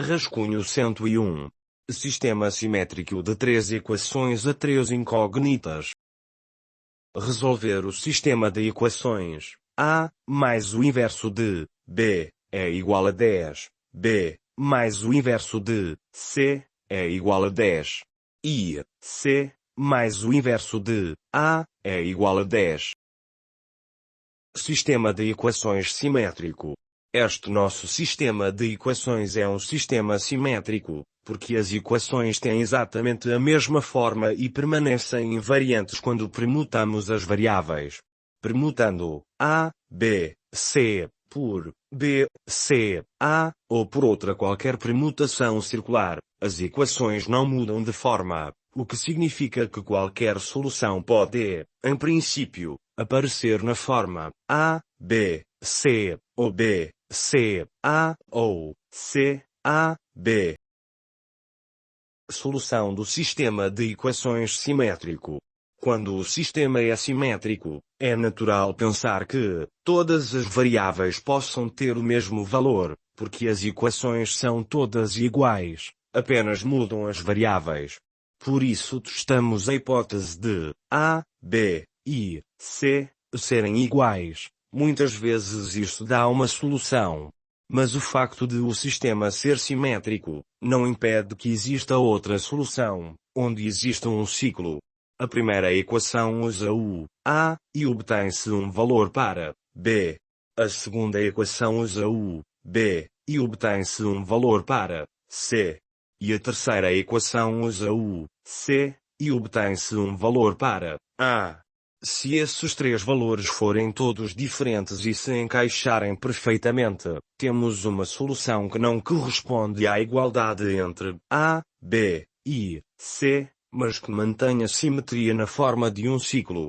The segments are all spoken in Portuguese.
Rascunho 101. Sistema simétrico de 3 equações a 3 incógnitas. Resolver o sistema de equações A mais o inverso de B é igual a 10, B mais o inverso de C é igual a 10, e C mais o inverso de A é igual a 10. Sistema de equações simétrico. Este nosso sistema de equações é um sistema simétrico, porque as equações têm exatamente a mesma forma e permanecem invariantes quando permutamos as variáveis. Permutando A, B, C, por B, C, A, ou por outra qualquer permutação circular, as equações não mudam de forma, o que significa que qualquer solução pode, em princípio, aparecer na forma A, B, C, ou B, C, A, ou C, A, B. Solução do sistema de equações simétrico. Quando o sistema é simétrico, é natural pensar que todas as variáveis possam ter o mesmo valor, porque as equações são todas iguais, apenas mudam as variáveis. Por isso testamos a hipótese de A, B e C serem iguais. Muitas vezes isso dá uma solução. Mas o facto de o sistema ser simétrico não impede que exista outra solução, onde exista um ciclo. A primeira equação usa o A e obtém-se um valor para B. A segunda equação usa o B e obtém-se um valor para C. E a terceira equação usa o C e obtém-se um valor para A. Se esses três valores forem todos diferentes e se encaixarem perfeitamente, temos uma solução que não corresponde à igualdade entre A, B e C, mas que mantém a simetria na forma de um ciclo.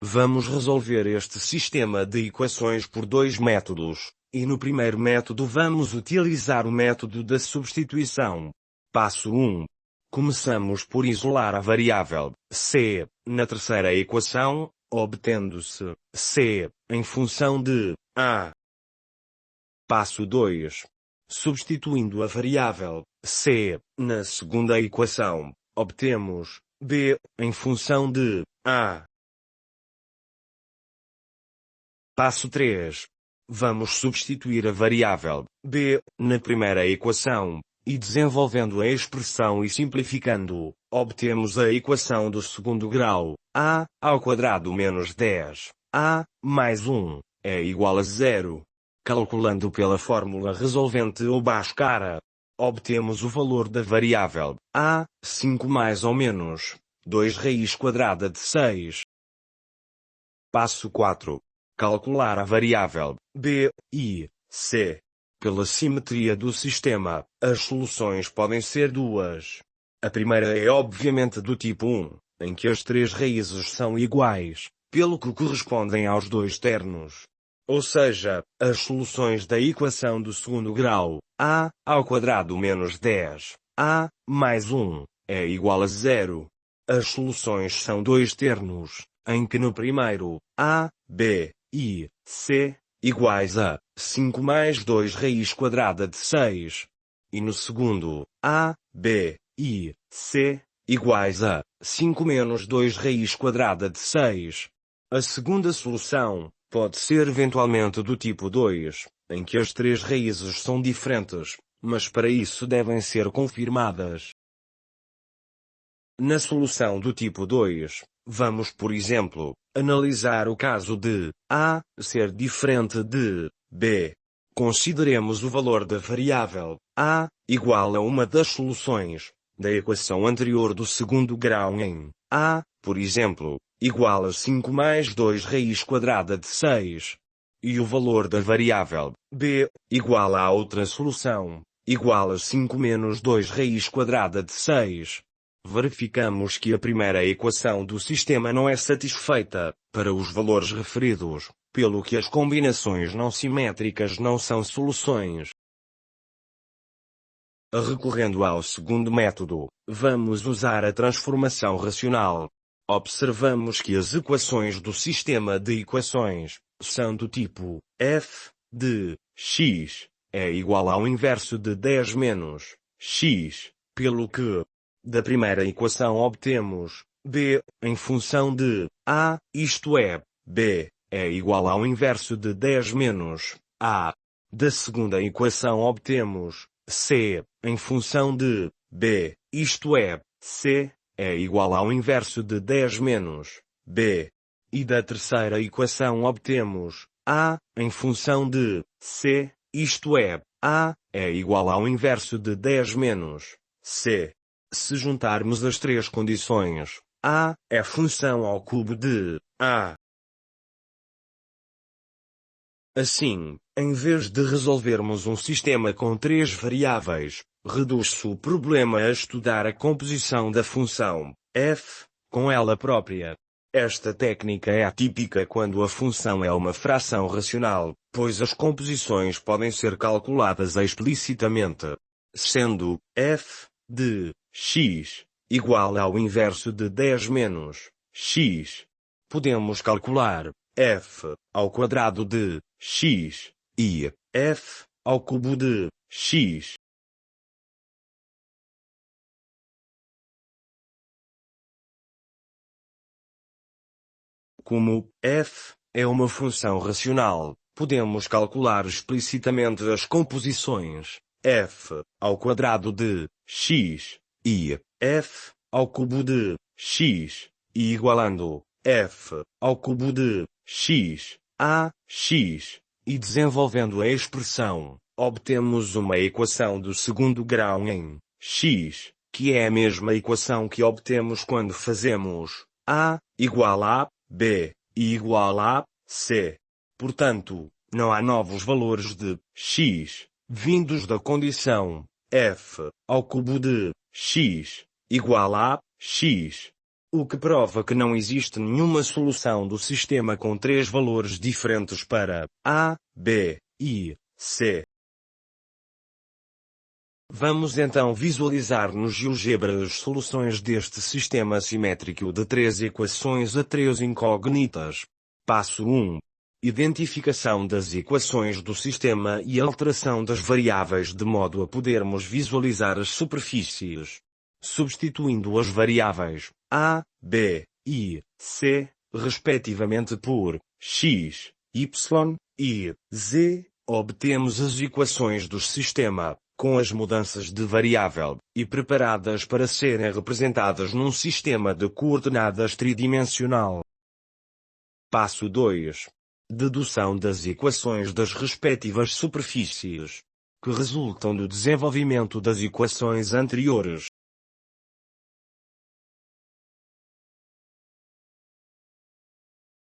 Vamos resolver este sistema de equações por dois métodos, e no primeiro método vamos utilizar o método da substituição. Passo 1. Começamos por isolar a variável C na terceira equação, obtendo-se C em função de A. Passo 2. Substituindo a variável C na segunda equação, obtemos B em função de A. Passo 3. Vamos substituir a variável B na primeira equação, e desenvolvendo a expressão e simplificando, obtemos a equação do segundo grau, A ao quadrado menos 10, A mais 1, é igual a 0. Calculando pela fórmula resolvente ou Bhaskara, obtemos o valor da variável A, 5 mais ou menos 2 raiz quadrada de 6. Passo 4. Calcular a variável B e C. Pela simetria do sistema, as soluções podem ser duas. A primeira é obviamente do tipo 1, em que as três raízes são iguais, pelo que correspondem aos dois termos. Ou seja, as soluções da equação do segundo grau, A ao quadrado menos 10, A mais 1, é igual a 0. As soluções são dois termos, em que no primeiro, A, B e C iguais a 5 mais 2 raiz quadrada de 6. E no segundo, A, B e C iguais a 5 menos 2 raiz quadrada de 6. A segunda solução pode ser eventualmente do tipo 2, em que as três raízes são diferentes, mas para isso devem ser confirmadas. Na solução do tipo 2, vamos por exemplo, analisar o caso de A ser diferente de B. Consideremos o valor da variável A igual a uma das soluções da equação anterior do segundo grau em A, por exemplo, igual a 5 mais 2 raiz quadrada de 6. E o valor da variável B igual a outra solução, igual a 5 menos 2 raiz quadrada de 6. Verificamos que a primeira equação do sistema não é satisfeita, para os valores referidos, pelo que as combinações não simétricas não são soluções. Recorrendo ao segundo método, vamos usar a transformação racional. Observamos que as equações do sistema de equações são do tipo f de x é igual ao inverso de 10 menos x, pelo que, da primeira equação obtemos b em função de a, isto é, b é igual ao inverso de 10 menos a. Da segunda equação obtemos c em função de b, isto é, c é igual ao inverso de 10 menos b. E da terceira equação obtemos a em função de c, isto é, a é igual ao inverso de 10 menos c. Se juntarmos as três condições, a é função ao cubo de a. Assim, em vez de resolvermos um sistema com três variáveis, reduz-se o problema a estudar a composição da função f com ela própria. Esta técnica é típica quando a função é uma fração racional, pois as composições podem ser calculadas explicitamente. Sendo f de x igual ao inverso de 10 menos x, podemos calcular f ao quadrado de x e f ao cubo de x. Como f é uma função racional, podemos calcular explicitamente as composições f ao quadrado de x e f ao cubo de x, e igualando f ao cubo de x a x, e desenvolvendo a expressão, obtemos uma equação do segundo grau em x, que é a mesma equação que obtemos quando fazemos a igual a b igual a c. Portanto, não há novos valores de x, vindos da condição f ao cubo de x igual a x. O que prova que não existe nenhuma solução do sistema com três valores diferentes para a, b e c. Vamos então visualizar no GeoGebra as soluções deste sistema simétrico de três equações a três incógnitas. Passo 1. Identificação das equações do sistema e alteração das variáveis de modo a podermos visualizar as superfícies. Substituindo as variáveis a, b e c, respectivamente por x, y e z, obtemos as equações do sistema, com as mudanças de variável, e preparadas para serem representadas num sistema de coordenadas tridimensional. Passo 2. Dedução das equações das respectivas superfícies, que resultam do desenvolvimento das equações anteriores.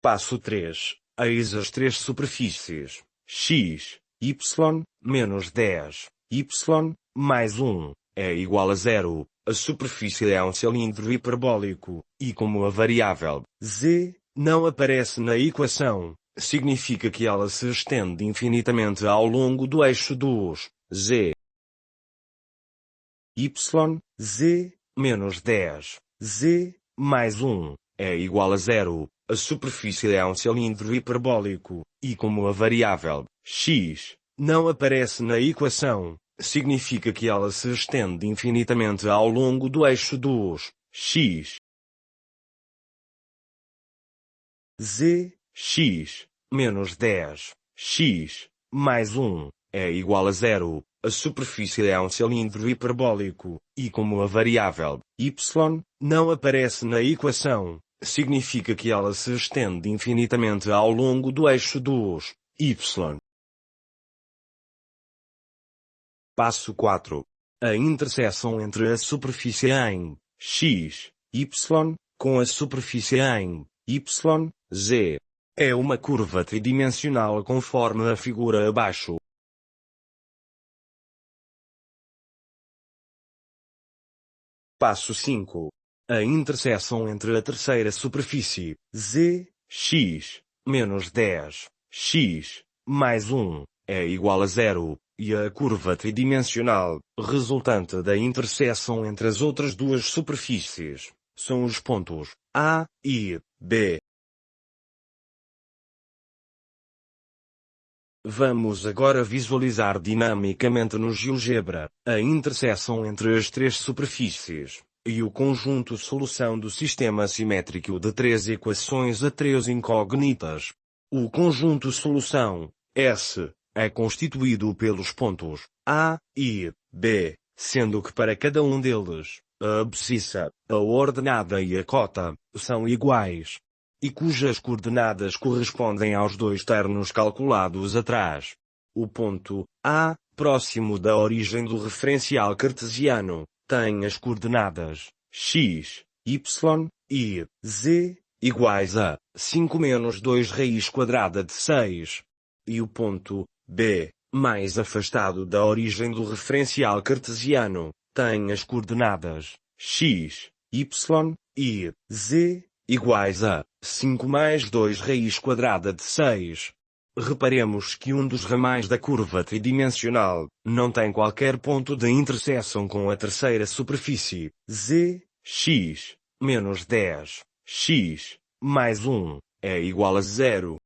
Passo 3. Eis as três superfícies, x, y, menos 10, y, mais 1, é igual a 0. A superfície é um cilindro hiperbólico, e como a variável z não aparece na equação, significa que ela se estende infinitamente ao longo do eixo dos z. Y, z, menos 10, z, mais 1, é igual a 0. A superfície é um cilindro hiperbólico, e como a variável x não aparece na equação, significa que ela se estende infinitamente ao longo do eixo dos x. Z, x, menos 10, x, mais 1, é igual a 0. A superfície é um cilindro hiperbólico, e como a variável y não aparece na equação, significa que ela se estende infinitamente ao longo do eixo dos y. Passo 4. A interseção entre a superfície em x, y, com a superfície em y, z. É uma curva tridimensional conforme a figura abaixo. Passo 5. A interseção entre a terceira superfície, z, x, menos 10, x, mais 1, é igual a 0, e a curva tridimensional, resultante da interseção entre as outras duas superfícies, são os pontos A e B. Vamos agora visualizar dinamicamente no GeoGebra a interseção entre as três superfícies e o conjunto solução do sistema simétrico de três equações a três incógnitas. O conjunto solução, S, é constituído pelos pontos A e B, sendo que para cada um deles, a abscissa, a ordenada e a cota, são iguais, e cujas coordenadas correspondem aos dois termos calculados atrás. O ponto A, próximo da origem do referencial cartesiano, tem as coordenadas x, y e z iguais a 5 menos 2 raiz quadrada de 6. E o ponto B, mais afastado da origem do referencial cartesiano, tem as coordenadas x, y e z iguais a 5 mais 2 raiz quadrada de 6. Reparemos que um dos ramais da curva tridimensional não tem qualquer ponto de interseção com a terceira superfície, z, x, menos 10, x, mais 1, é igual a 0.